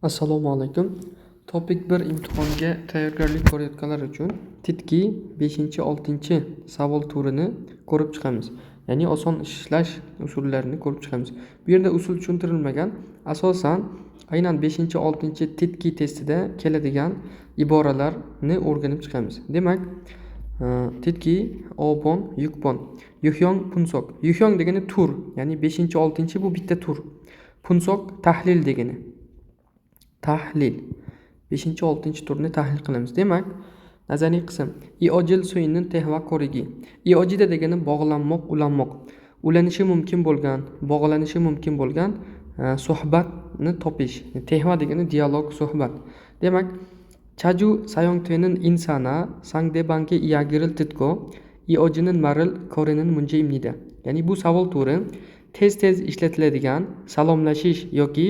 Assalomu alaykum. Topik 1 imtihonga tayyorgarlik ko'rayotganlar uchun titki 5-6 savol turini ko'rib chiqamiz. Ya'ni oson ishlash usullarini ko'rib chiqamiz. Bu yerda usul tushuntirilmagan. Asosan aynan 5-6 titki testida keladigan iboralarni o'rganib chiqamiz. Demak, titki obon, yukbon, yuhyong, punsok. Yuhyong degani tur, ya'ni 5-6 bu bitta tur. Punsok tahlil degani. Tahlil. 5-6 turni tahlil qilamiz. Demak, nazariy qism. Iojil suyinin tehva ko'rigi. Iojida degani bog'lanmoq, ulanmoq. Ulanishi mumkin bo'lgan, bog'lanishi mumkin bo'lgan suhbatni topish. Tehva degani dialog, suhbat. Demak, chaju sayongtvenin insana sangdebanke iagiril titko iojinin maril korenin munje imnida. Ya'ni bu savol turi tez ishlatiladigan salomlashish yoki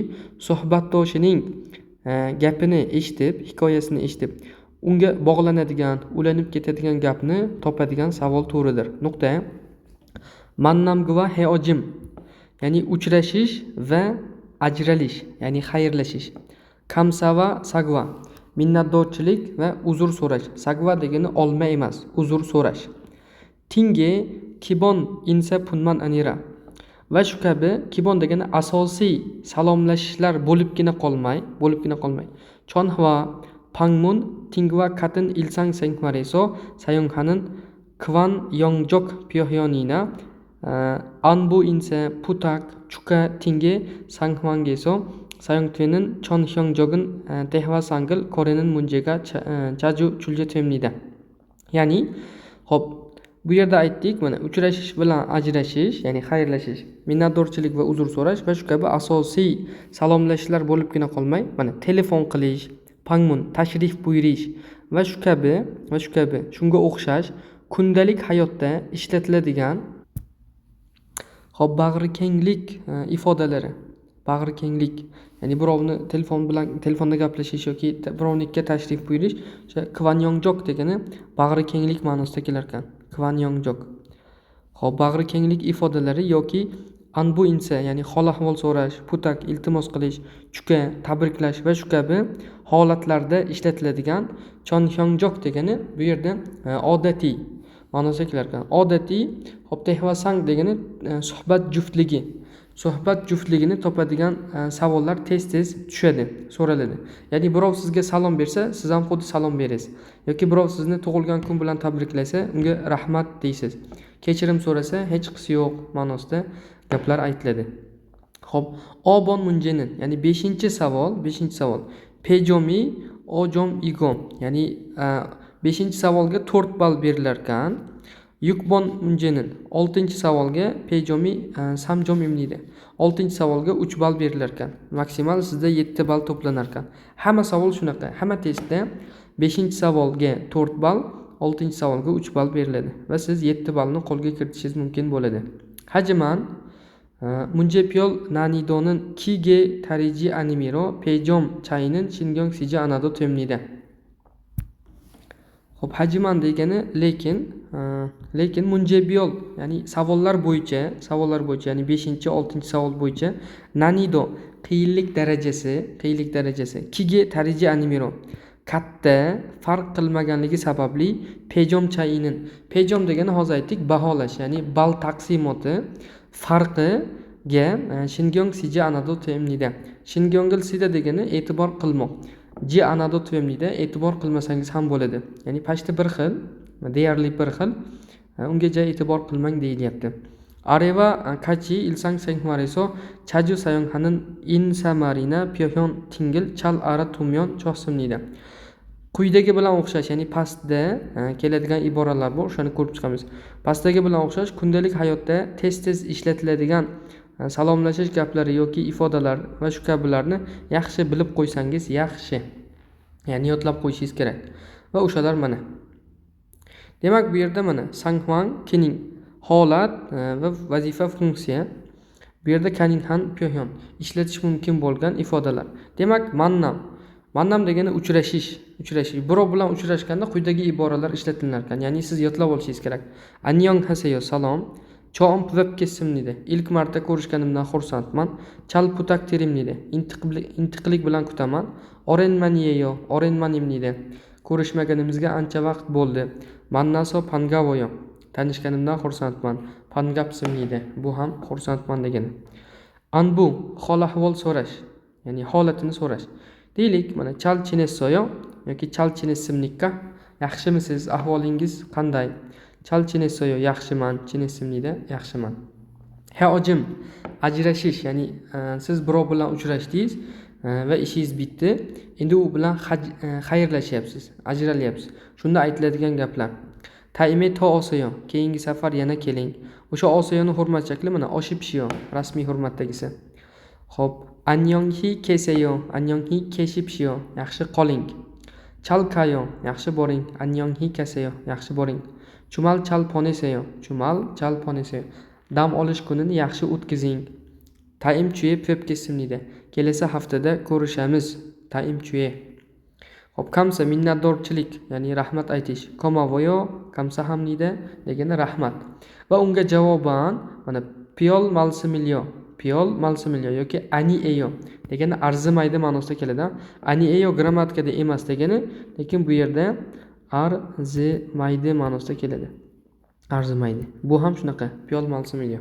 suhbatdoshining gapini eshitib, hikoyasini eshitib, unga bog'lanadigan, ulanib ketadigan gapni topadigan savol turidir. Nuqta. Mannamgva heojim, ya'ni uchrashish va ajralish, ya'ni xayrlashish. Kamsava sagva, minnatdorchilik va uzr so'rash. Sagva degani olma emas, uzr so'rash. Tinge kibon insa punman anira. Va shu kabi kibon degani asosiy salomlashishlar bo'libgina qolmay. Chonhva pangmun tingva katin ilsang sengmareso sayonghanin kvan yongjok pyohyonina anbu inse putak chuka tinge sanghwangeso sayongtvenin chonhyongjogin tehva sangil korenin munjega chaju chulje temnida. Ya'ni hop, bu yerda aytdik, mana uchrashish bilan ajrashish, ya'ni xayrlashish, minnatdorchilik va uzr so'rash va shu kabi asosiy salomlashishlar bo'libgina qolmay, mana telefon qilish, pangmun tashrif buyurish va shu kabi shunga o'xshash kundalik hayotda ishlatiladigan bag'rikenglik ifodalari. Bag'rikenglik, ya'ni birovni telefonda gaplashish yoki birovnikka tashrif buyurish, o'sha kvanyongjok degani bag'rikenglik ma'nosida kelar ekan. Kvanyongjok. Xo'p, bag'rikenglik ifodalari yoki anbu insa, ya'ni hol ahvol so'rash, putak iltimos qilish, chuka tabriklash va shu kabi holatlarda ishlatiladigan chonhyongjok degani bu yerda odatiy ma'nosida kelar ekan. Odatiy tehvasang degani suhbat juftligini topadigan savollar tez tushadi, so'raladi. Ya'ni birov sizga salom bersa, siz ham xuddi salom berasiz. Yoki birov sizni tug'ilgan kun bilan tabriklasa, unga rahmat deysiz. Kechirim so'rasa, hech qisi yo'q ma'nosida gaplar aytiladi. Xo'p, obon munjenin, ya'ni 5-savol. Pejomi ojom igom, ya'ni 5-savolga 4 ball berilar ekan. Yukbon munjenin 6-savolga pejomi samjom imnida. 6-savolga 3 ball berilar ekan. Maksimal sizda 7 ball to'planar ekan. Hamma savol shunaqa. Hamma testda 5-savolga 4 ball, 6-savolga 3 ball beriladi va siz 7 ballni qo'lga kiritishingiz mumkin bo'ladi. Hajiman munjepyol nanidonin kige tariji animiro pejom chayinin shingyong sija anado temnida. Xo'p, hajiman degani lekin munjebiyol, ya'ni savollar bo'yicha, ya'ni 5-6 savol bo'yicha nanido qiyinlik darajasi, kige tariji animiro katta farq qilmaganligi sababli pejom chayinin. Pejom degani hozir aytdik, baholash, ya'ni ball taqsimoti farqiga shingyong sija anado temnida. Shingyongil sida degani e'tibor qilmoq. Ji anado temnida e'tibor qilmasangiz ham bo'ladi. Ya'ni pashti bir xil, deyarli bir xil, unga ja e'tibor qilmang deyilyapti. Areva kachi ilsang sengmareso chaju sayonghanin insamarina pyohyon tingil chal ara tumyon chohsimnida. Quyidagi bilan o'xshash, ya'ni pastda keladigan iboralar bor, o'shani ko'rib chiqamiz. Pastdagi bilan o'xshash kundalik hayotda tez salomlashish gaplari yoki ifodalar va shu kabilarni yaxshi bilib qo'ysangiz yaxshi. Ya'ni yodlab qo'yishingiz kerak. Va o'shalar mana. Demak, bu yerda mana sanghwang kening holat va vazifa funksiya. Bu yerda kaninghan pyohyon ishlatish mumkin bo'lgan ifodalar. Demak, mannam degani uchrashish. Birov bilan uchrashganda quyidagi iboralar ishlatilar ekan. Ya'ni siz yodlab olishingiz kerak. Annyeong haseyo, salom. Cho'm puvib kessim deydi. İlk marta ko'rishganimdan xursandman. Chal putak terim deydi. Intiqlik bilan kutaman. Orenman yeyo, orenmanim deydi. Ko'rishmaganimizga ancha vaqt bo'ldi. Mannaso pangavoyo. Tanishganimdan xursandman. Pangapsim deydi. Bu ham xursandman degani. Anbu hol ahvol so'rash, ya'ni holatini so'rash. Deylik, mana chal chinessoyo yoki chal chinessimnikka. Yaxshimisiz? Ahvolingiz qanday? Chal chinessoyo yaxshiman, chinessim deydi, yaxshiman. Ha ojim, ajrashish, ya'ni siz birov bilan uchrashdingiz va ishingiz bitdi. Endi u bilan xayrlashyapsiz, ajralyapsiz. Shunda aytiladigan gaplar. Taime to osayo, keyingi safar yana keling. O'sha osayoni hurmat shakli mana oshipshiyo, rasmiy hurmatdagisi. Xo'p, anyonghi keseyo, anyonghi keshipshiyo, yaxshi qoling. Chalkayo, yaxshi boring. Anyonghi kaseyo, yaxshi boring. Chumal chal poneseyo, chumal chal poneseyo. Dam olish kunini yaxshi o'tkazing. Taim chuye pep kesim deydi. Kelasi haftada ko'rishamiz. Taim chuye. Xo'p, kamsa minnatdorchilik, ya'ni rahmat aytish. Komavoyo, kamsa ham deydi, degani rahmat. Va unga javoban mana piol malsimilyo, piol malsimilyo yoki ani eyo degani arzimaydi ma'nosida keladi. Ani eyo grammatikada emas degani, lekin bu yerda arzimaydi ma'nosida keladi. Arzimaydi. Bu ham shunaqa, piol malsimilyo.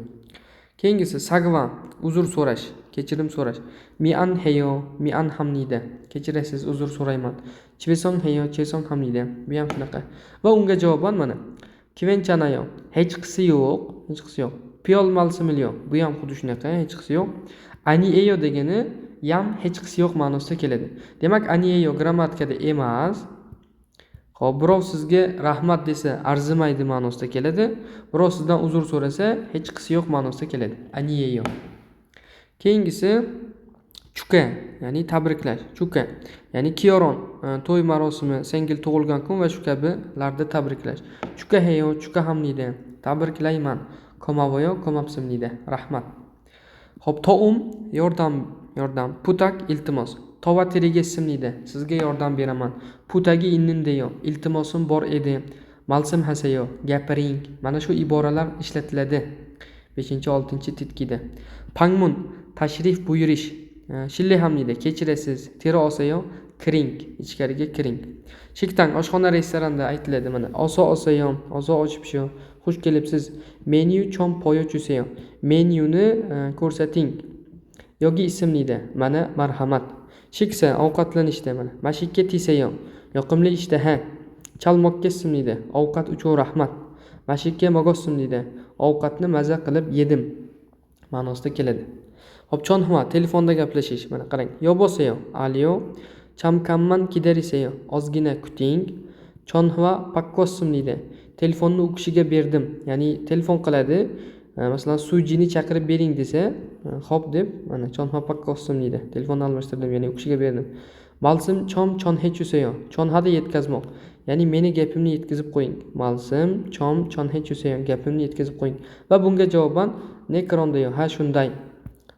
Keyingisi sagvan, uzr so'rash, kechirim so'rash. Mian heyo, mian hamnida. Kechirasiz, uzr so'rayman. Chveson heyo, chveson hamnida. Bu ham shunaqa. Va unga javoban mana kivenchanayo, hech qisi yo'q, hech qisi yo'q. Piol malsimilyo, bu ham xuddi shunaqa, hech qisi yo'q. Ani eyo degani ham hech qisi yo'q ma'nosida keladi. Demak, ani eyo grammatikada emas. Xo'p, birov sizga rahmat desa arzimaydi ma'nosida keladi. Birov sizdan uzr so'rasa hech qisi yo'q ma'nosida keladi. Aniyeyo. Keyingisi chuka, ya'ni tabriklash. Chuka, ya'ni kiyoron, to'y marosimi, singil tug'ilgan kun va shu kabilarda tabriklash. Chuka heyo, chuka ham deydi. Tabriklayman. Komavoyo, komapsim deydi. Rahmat. Xo'p, to'um yordam, putak iltimos. Tova terigessim deydi. Sizga yordam beraman. Putagi innindeyo. Iltimosim bor edi. Malsim hasayo. Gapiring. Mana shu iboralar ishlatiladi. 5-6 titkida. Pangmun tashrif buyurish. Shilli ham deydi. Kechirasiz. Teri osayo. Kiring. Ichkariga kiring. Shiktan oshxona restoranda aytiladi mana. Osayo. Oso ochibsho. Xush kelibsiz. Menyu chom poyo chusayo. Menyuni ko'rsating. Yogi ism deydi. Mana marhamat. Shiksa ovqatlanishda mana. Mashikka tisayo. Yoqimli ishtaha. Chalmoqqa ism deydi. Ovqat uchun rahmat. Mashikka magossim deydi. Ovqatni maza qilib yedim ma'nosida keladi. Xo'p, chonhva telefonda gaplashish. Mana qarang. Yo bosayo. Aliyo. Chamkamman kidarisayo. Ozgina kuting. Chonhva pakkossim deydi. Telefonni u kishiga berdim. Ya'ni telefon qiladi. Masalan, sujini chaqirib bering desa, xo'p deb, mana chonha pakkossim deydi. Telefonni almashtirdim, ya'ni u kishiga berdim. Malsim chom chonhechusayo. Chonhada yetkazmoq. Ya'ni meni gapimni yetkazib qo'ying. Malsim chom chonhechusayo. Gapimni yetkazib qo'ying. Va bunga javoban nekrondayo. Ha, shunday.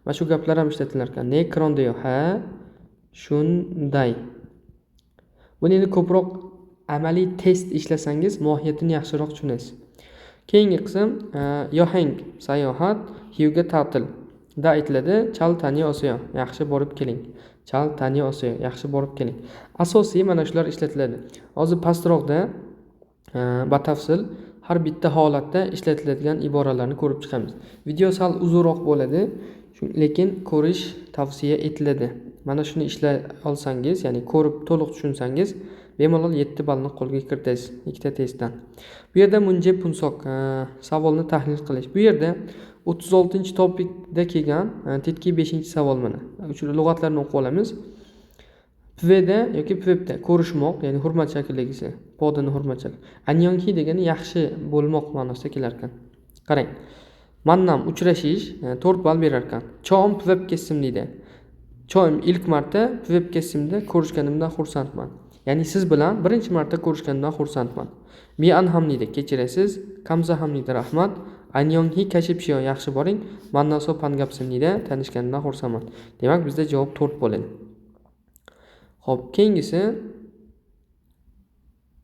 Va shu gaplar ham ishlatilar ekan. Nekrondayo. Ha, shunday. Buni endi ko'proq amaliy test ishlasangiz mohiyatini yaxshiroq tushunasiz. Keyingi qism yohang, sayohat, hiyuga ta'til da aytiladi. Chal tani osayo, yaxshi borib keling. Chal tani osayo, yaxshi borib keling. Asosiy mana shular ishlatiladi. Hozir pastroqda batafsil har bitta holatda ishlatiladigan iboralarni ko'rib chiqamiz. Video sal uzunroq bo'ladi, lekin ko'rish tavsiya etiladi. Mana shuni ishlay olsangiz, ya'ni ko'rib to'liq tushunsangiz, bemalol 7 ballni qo'lga kiritasiz ikkita testdan. Bu yerda munje punsoq savolni tahlil qilish. Bu yerda 36-topikda kelgan tetki 5-savol mana. Uchun lug'atlarni o'qib olamiz. Pvda yoki pvda ko'rishmoq, ya'ni hurmat shaklidagisi, podini hurmat shakli. Anyonki degani yaxshi bo'lmoq ma'nosida kelar ekan. Qarang. Mannam uchrashish 4 ball berar ekan. Chom pvb kesim deydi. Chom ilk marta pvb kesimda ko'rishganimdan xursandman. Ya'ni siz bilan birinchi marta ko'rishgandan xursandman. Mian ham deydi, kechirasiz. Kamza ham deydi, rahmat. Anyonghi kashibshiyo, yaxshi boring. Mannaso pangapsim deydi, tanishgandan xursandman. Demak, bizda javob 4 bo'ladi. Xo'p, keyingisi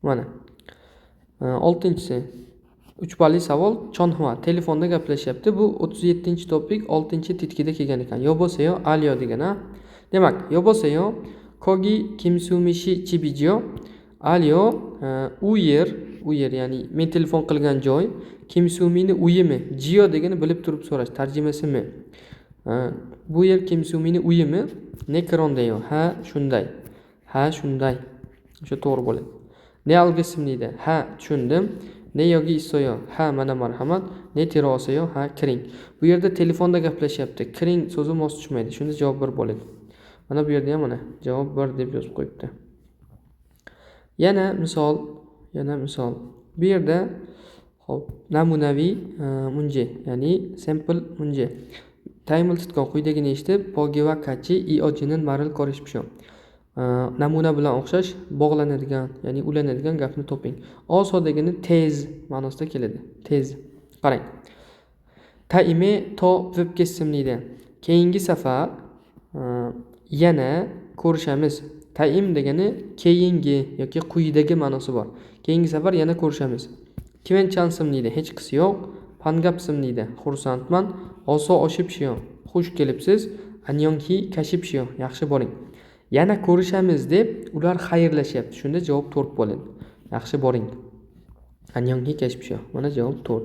mana. 6-si 3 balli savol chonhua telefonda gaplashyapti. Bu 37-topik 6-titkida kelgan ekan. Yo bo'lsa yo alyo degan ha. Demak, yo bo'lsa yo kogi kimsumishi chibijo alyo u yer ya'ni men telefon qilgan joy kimsumini uyimi jiyo degani bilib turib so'rash tarjimasimi. Bu yer kimsumini uyimi nekrondayo ha shunday. Ha shunday. O'sha to'g'ri bo'ladi. Ne alg'ismnida ha tushundim. Ne yogi isoyo ha mana marhamat. Ne terosayo ha kiring. Bu yerda telefonda gaplashyapti. Kiring so'zi mos tushmaydi. Shunda javob 1 bo'ladi. Mana bu yerda ham mana javob 1 deb yozib qo'yibdi. Yana misol. Bu yerda hop namunaviy munje, ya'ni sample munje. Taymil tutgan quyidagini eshitib, pogiva kachi iojinin maril korishpsho. Namuna bilan o'xshash bog'lanadigan, ya'ni ulanadigan gapni toping. Oso degani tez ma'nosida keladi. Tez. Qarang. Taime to vib kesimlida. Keyingi safar yana ko'rishamiz. Taim degani keyingi yoki quyidagi ma'nosi bor. Keyingi safar yana ko'rishamiz. Kiven chansimlida hech qisi yo'q. Pangapsimlida xursandman. Oso oshibshiyo. Xush kelibsiz. Anyonki kashibshiyo. Yaxshi bo'ling. Yana ko'rishamiz deb ular xayrlashyapti. Shunda javob 4 bo'ladi. Yaxshi bo'ling. Anyonki kashibshiyo. Mana javob 4.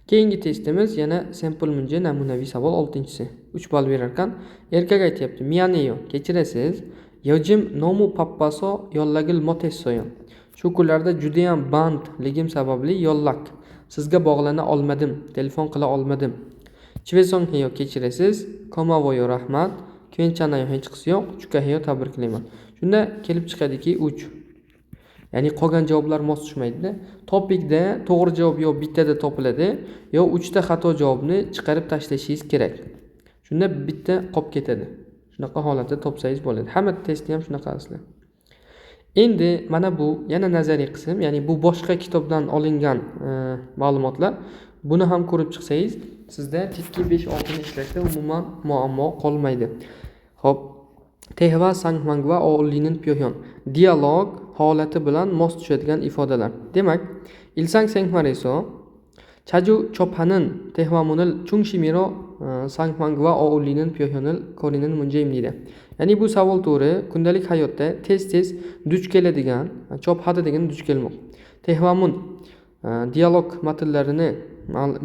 Keyingi testimiz yana sample munje namunaviy savol 6-si. 3 ball berar ekan. Erkak aytayapti: "Miyaneyo, kechirasiz. Yojim nomu pappaso yollagil motessoyo. Shu kunlarda juda ham bandligim sababli yollak. Sizga bog'lana olmadim, telefon qila olmadim. Chivesongheyo kechirasiz. Komavoyo rahmat. Kvenchanayo hech qisi yo'q. Chukaheyo tabriklayman." Shunda kelib chiqadiki 3. Ya'ni qolgan javoblar mos tushmaydi-da. Topikda to'g'ri javob yo bittada topiladi, yo 3 ta xato javobni chiqarib tashlashingiz kerak. Shunda bitta qolib ketadi. Shunaqa holatda topsangiz bo'ladi. Hamma testni ham shunaqa asli. Endi mana bu yana nazariy qism, ya'ni bu boshqa kitobdan olingan ma'lumotlar. Buni ham ko'rib chiqsangiz, sizda titki 5-6 ni ishlashda umuman muammo qolmaydi. Xo'p, tehva sangmangva olinin pyohyon. Dialog holati bilan mos tushadigan ifodalar. Demak, ilsang sangmareso chaju chopanin tehvamunil chungshimiro sangmangva olinin pyohyonil korinin munjaymnida. Ya'ni bu savol turi kundalik hayotda tez duch keladigan, chophadi degan duch kelmoq. Tehvamun dialog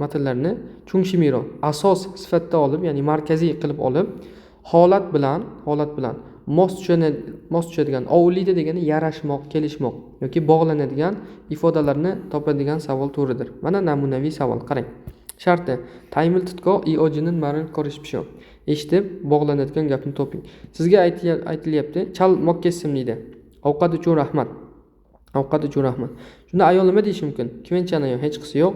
matnlarini chungshimiro asos sifatida olib, ya'ni markaziy qilib olib, holat bilan mos tushadigan, ovlida degani yarashmoq, kelishmoq yoki bog'lanadigan ifodalarni topadigan savol turidir. Mana namunaviy savol. Qarang. Sharti: taymil tutko iojinin maril korishpsho. Eshitib bog'lanadigan gapni toping. Sizga aytilyapti: "Chal mokkesimlida. Ovqat uchun rahmat." Ovqat uchun rahmat. Shunda ayol nima deyish mumkin? Kvenchanayo hech qisi yo'q.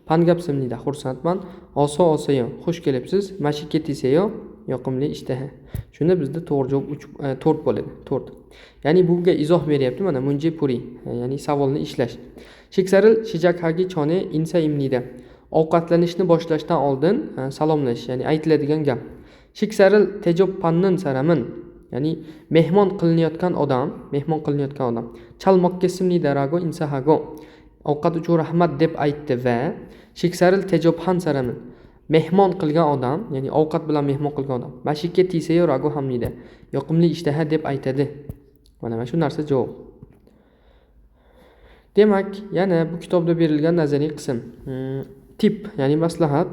Pangapsimlida xursandman. Oso-osoyo xush kelibsiz. Mashiketiseyo yoqimli ishtaha. Shunda bizda to'g'ri javob 4 bo'ladi. 4. Ya'ni bunga izoh beryapti mana munje puri, ya'ni savolni ishlash. Shiksaril shijakhagi chone insa imnida. Ovqatlanishni boshlashdan oldin salomlash, ya'ni aytiladigan gap. Shiksaril tejoppannin saramin, ya'ni mehmon qilinayotgan odam. Chalmoqqa darago insahago. Ovqat uchun rahmat deb aytdi va shiksaril tejophan saramin. Mehmon qilgan odam, ya'ni ovqat bilan mehmon qilgan odam. Mashikka tisayo rago hamnida. Yoqimli ishtaha deb aytadi. Mana shu narsa javob. Demak, yana bu kitobda berilgan nazariy qism. Tip, ya'ni maslahat,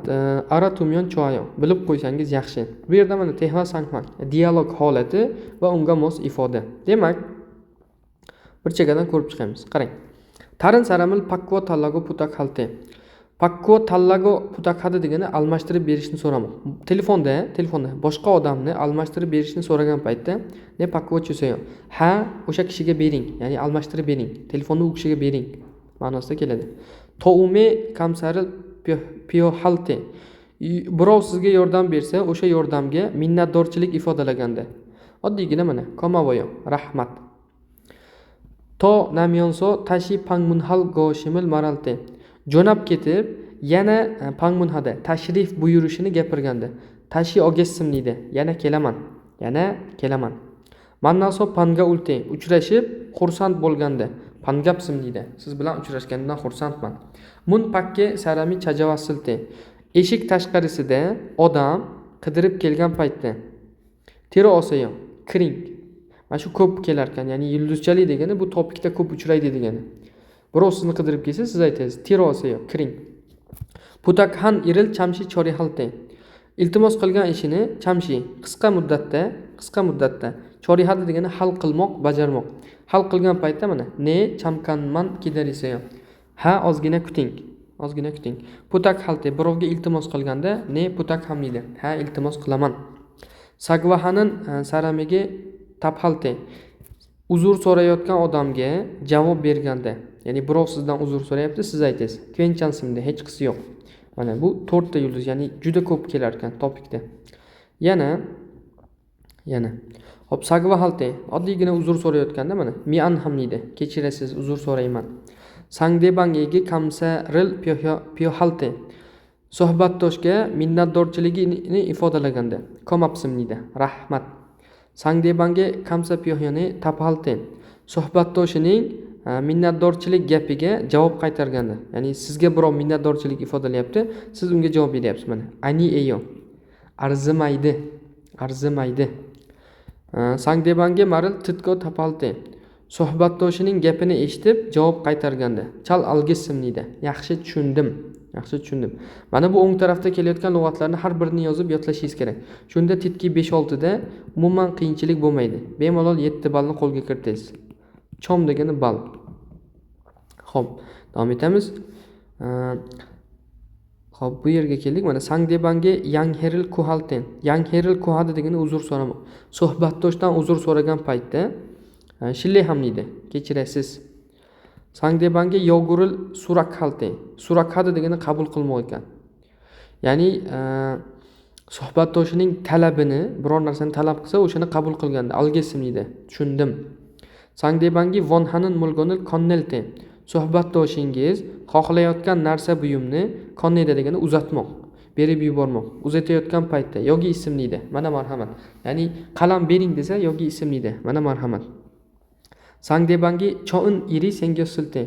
aratumyon choayo. Bilib qo'ysangiz yaxshi. Bu yerda mana tehva sangmak, dialog holati va unga mos ifoda. Demak, bir chekkadan ko'rib chiqamiz. Qarang. Tarin saramil pakko tallago putak halte. Pakko tallago putak hadi degani almashtirib berishni so'ramoq. Telefonda boshqa odamni almashtirib berishni so'ragan paytda ne pakko cho'sayo. Ha, o'sha kishiga bering, ya'ni almashtirib bering. Telefonni u kishiga bering ma'nosida keladi. Toume kamsaril piyo halte. Birov sizga yordam bersa, o'sha yordamga minnatdorchilik ifodalaganda. Oddiygina mana komavoyo, rahmat. To namyonso tashi pangmunhal goshimil maralte. Jo'nab ketib, yana pangmunhada tashrif buyurishini gapirganda. Tashi ogessimnida, yana kelaman. Mannaso panga ulte, uchrashib xursand bo'lganda. Pangapsim deydi. Siz bilan uchrashganimdan xursandman. Mun pakke sarami chajavasilti. Eshik tashqarisida odam qidirib kelgan paytda tero olsayo, kiring. Mana shu ko'p kelar ekan, ya'ni yulduzchalik degani bu topikda ko'p uchraydi degani. Birov sizni qidirib kelsa, siz aytasiz, tero olsayo, kiring. Putakhan iril chamshi chori halte. Iltimos qilgan ishini chamshi qisqa muddatda chori halte degani hal qilmoq, bajarmoq. Hal qilgan paytda mana ne chamkanman kidarisayo. Ha ozgina kuting. Putak halte birovga iltimos qilganda ne putak ham deydi. Ha iltimos qilaman. Sagvahanin saramiga taphalte. Uzr so'rayotgan odamga javob berganda, ya'ni birov sizdan uzr so'rayapti, siz aytasiz, "Kvenchansimda hech qisi yo'q." Mana bu 4 ta yulduz, ya'ni juda ko'p kelar ekan topikda. Yana. Hop, sagvahalte oddiygina uzr so'rayotganda mana mian ham deydi. Kechirasiz, uzr so'rayman. Sangdebangega kamsaril piyohalte. Suhbatdoshga minnatdorchiligini ifodalaganda komapsim deydi. Rahmat. Sangdebanga kamsa piyohani taphalte. Suhbatdoshining minnatdorchilik gapiga javob qaytarganda, ya'ni sizga birov minnatdorchilik ifodalayapti, siz unga javob beryapsiz mana. Ani eyo. Arzimaydi. Sangdebanga maril titko taphalte. Suhbatdoshining gapini eshitib javob qaytarganda chal algissim deydi. Yaxshi tushundim. Mana bu o'ng tarafda kelayotgan lug'atlarni har birini yozib yodlashingiz kerak. Shunda titki 5-6 da umuman qiyinchilik bo'lmaydi. Bemalol 7 ballni qo'lga kiritasiz. Chom degani bal. Xo'p, davom etamiz. Xo'p, bu yerga keldik. Mana Sangdebanga Yangheril kuhalten. Yangheril kuhadi degani uzr so'ramoq. Suhbatdoshdan uzr so'ragan paytda shille ham deydi. Kechirasiz. Sangdebanga yoguril surakhalte. Surakhadi degani qabul qilmoq ekan. Ya'ni suhbatdoshining talabini, biror narsani talab qilsa, o'shani qabul qilganda algesim deydi. Tushundim. Sangdebangi vonhanin mulgonil konnelte. Suhbatdoshingiz xohlayotgan narsa buyumni konneda degani uzatmoq, berib yubormoq. Uzatayotgan paytda yogi ism deydi. Mana marhamat. Ya'ni qalam bering desa yogi ism deydi. Mana marhamat. Sangdebangi cho'in iri senga silte.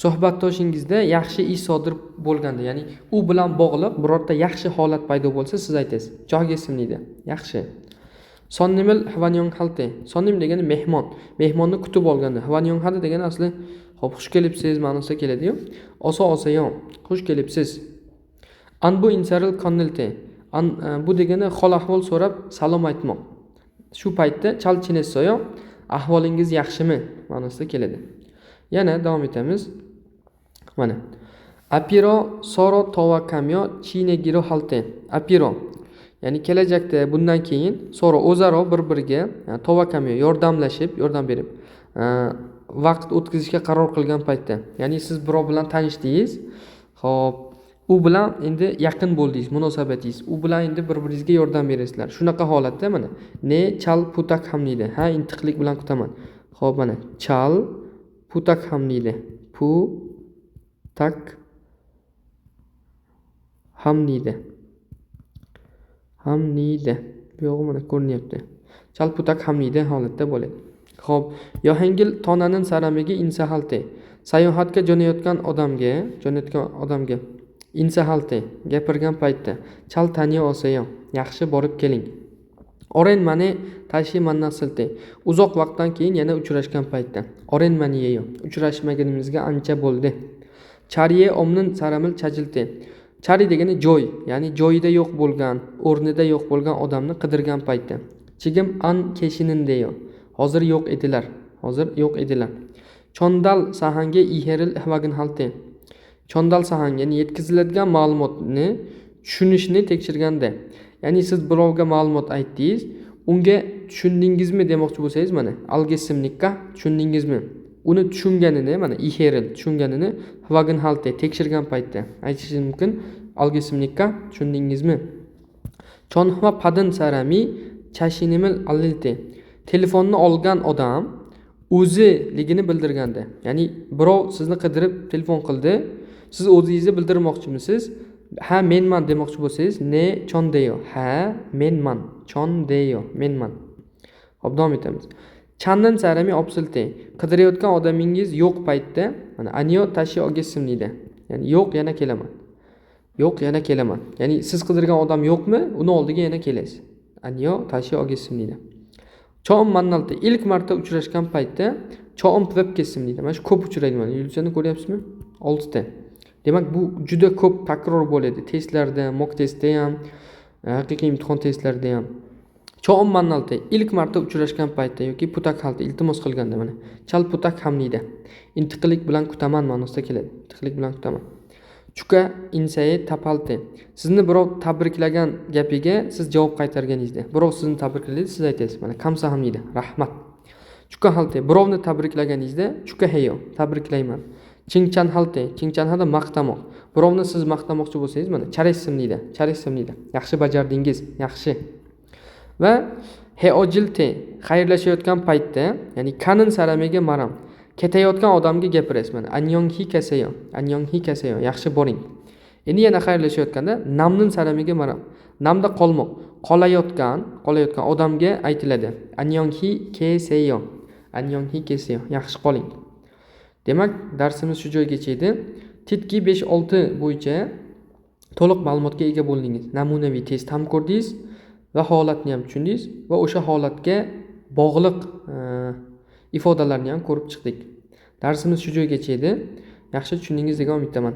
Suhbatdoshingizda yaxshi ish sodir bo'lganda, ya'ni u bilan bog'liq birorta yaxshi holat paydo bo'lsa, siz aytasiz. Jo'ga ism deydi. Yaxshi. Sonnimil hvanyon halte. Sonnim degani mehmon. Mehmonni kutib olganda. Hvanyon halte degani asli xo'p, xush kelibsiz ma'nosida keladi-yu. Osayon, xush kelibsiz. Anbu insaril konnelte. Bu degani hol ahvol so'rab salom aytmoq. Shu paytda chal chinesoyo, ahvolingiz yaxshimi ma'nosida keladi. Yana davom etamiz. Mana. Apiro soro tova kamyo chinegiro halte. Apiro ya'ni kelajakda bundan keyin soro o'zaro bir-biriga tova kamyo yordam berib vaqt o'tkazishga qaror qilgan paytda, ya'ni siz birov bilan tanishdingiz, xo'p, u bilan endi yaqin bo'ldingiz, munosabatingiz, u bilan endi bir-biringizga yordam berasizlar. Shunaqa holatda mana ne chal putak ham deydi. Ha, intiqlik bilan kutaman. Xo'p, mana chal putak ham deydi. Putak ham deydi. Bu yo'g'i mana ko'rinyapti. Chal putak ham deydi holatda bo'ladi. Xo'p, yohangil tonaning saramiga insahalte. Sayohatga jo'nayotgan odamga insahalte gapirgan paytda chal taniya olsayo, yaxshi borib keling. Oren mani tashi mannasilti. Uzoq vaqtdan keyin yana uchrashgan paytda. Oren maniyeyo. Uchrashmaganimizga ancha bo'ldi. Chariye omnin saramil chajilte. Chari degani joy, ya'ni joyida yo'q bo'lgan, o'rnida yo'q bo'lgan odamni qidirgan paytda. Chigim an keshinin deyo. Hozir yo'q edilar. Chondal sahanga iheril hvagin halte. Chondal sahang, ya'ni yetkaziladigan ma'lumotni tushunishni tekshirganda, ya'ni siz birovga ma'lumot aytdingiz, unga tushundingizmi demoqchi bo'lsangiz, mana algesimlikka tushundingizmi? Uni tushunganini, mana iheril tushunganini hvagin halte tekshirgan paytda aytishingiz mumkin. Algesimlikka tushundingizmi? Chonhva padin sarami chashinimil alilte. Telefonni olgan odam o'ziligini bildirganda, ya'ni birov sizni qidirib telefon qildi, siz o'zingizni bildirmoqchimisiz? Ha, menman demoqchi bo'lsangiz, ne chondeyo. Ha, menman, chondeyo, menman. Hop, davom etamiz. Chandan sarami opsiltay. Qidirayotgan odamingiz yo'q paytda, mana anyo tashi ogesim deydi. Ya'ni yo'q, yana kelaman. Yo'q, yana kelaman. Ya'ni siz qidirgan odam yo'qmi? Uni oldiga yana kelasiz. Anyo tashi ogesim deydi. Cho'm mannalta ilk marta uchrashgan paytda cho'm pivib kesim deydi. Mana shu ko'p uchraydi mana. Yulduzani ko'ryapsizmi? 6 ta. Demak, bu juda ko'p takror bo'ladi. Testlarda, mock testda ham, haqiqiy imtihon testlarida ham. Cho'm mannalta ilk marta uchrashgan paytda yoki putak halda iltimos qilganda mana. Chal putak ham deydi. Intiqlik bilan kutaman ma'nosida keladi. Intiqlik bilan kutaman. Chuka insaye tapalte. Sizni birov tabriklagan gapiga siz javob qaytarganingizda, birov sizni tabrikladi, siz aytasiz, mana kamsa ham deydi. Rahmat. Chuka halte. Birovni tabriklaganingizda, chuka heyo, tabriklayman. Chingchan halte. Chingchan hada maqtamoq. Birovni siz maqtamoqchi bo'lsangiz, mana charesim deydi. Charesim deydi. Yaxshi bajardingiz, yaxshi. Va heojilte xayrlashayotgan paytda, ya'ni kanin saramiga maram. Ketayotgan odamga gapirasiz mana. Anyonghi kasayo. Anyonghi kasayo. Yaxshi boring. Endi yana xayrlashayotganda namnin saramiga maram. Namda qolmoq. Qolayotgan odamga aytiladi. Anyonghi kesayo. Anyonghi kesayo. Yaxshi qoling. Demak, darsimiz shu joygacha edi. Titki 5-6 bo'yicha to'liq ma'lumotga ega bo'ldingiz. Namunaviy test ham ko'rdingiz va holatni ham tushundingiz va o'sha holatga bog'liq ifodalarni ham ko'rib chiqdik. Darsimiz shu joygacha edi. Yaxshi tushundingiz degan umiddaman.